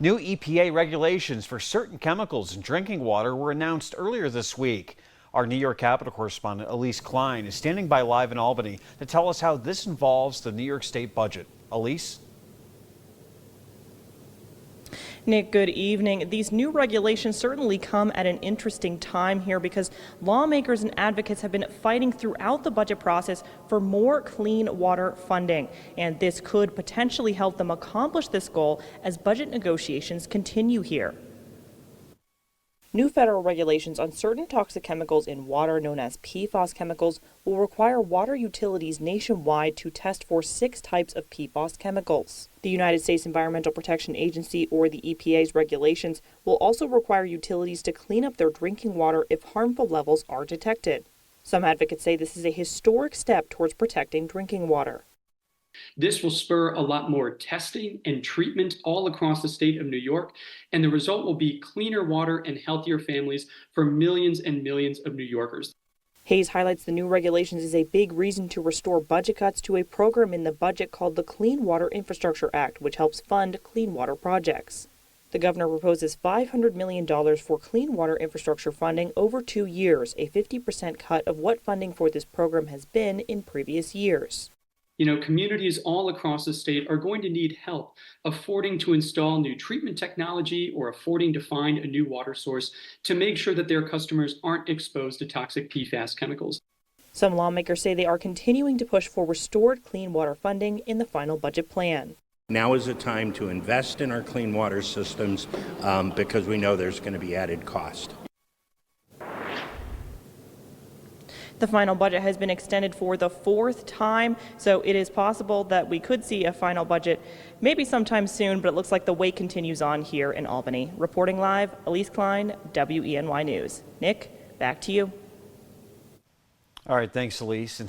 New EPA regulations for certain chemicals in drinking water were announced earlier this week. Our New York Capitol correspondent Elise Klein is standing by live in Albany to tell us how this involves the New York State budget. Elise? Nick, good evening. These new regulations certainly come at an interesting time here because lawmakers and advocates have been fighting throughout the budget process for more clean water funding. And this could potentially help them accomplish this goal as budget negotiations continue here. New federal regulations on certain toxic chemicals in water, known as PFAS chemicals, will require water utilities nationwide to test for 6 types of PFAS chemicals. The United States Environmental Protection Agency, or the EPA's regulations, will also require utilities to clean up their drinking water if harmful levels are detected. Some advocates say this is a historic step towards protecting drinking water. This will spur a lot more testing and treatment all across the state of New York, and the result will be cleaner water and healthier families for millions and millions of New Yorkers. Hayes highlights the new regulations is a big reason to restore budget cuts to a program in the budget called the Clean Water Infrastructure Act, which helps fund clean water projects. The governor proposes $500 million for clean water infrastructure funding over 2 years, a 50% cut of what funding for this program has been in previous years. Communities all across the state are going to need help affording to install new treatment technology or affording to find a new water source to make sure that their customers aren't exposed to toxic PFAS chemicals. Some lawmakers say they are continuing to push for restored clean water funding in the final budget plan. Now is the time to invest in our clean water systems because we know there's going to be added cost. The final budget has been extended for the 4th time, so it is possible that we could see a final budget maybe sometime soon, but it looks like the wait continues on here in Albany. Reporting live, Elise Klein, WENY News. Nick, back to you. All right, thanks, Elise. And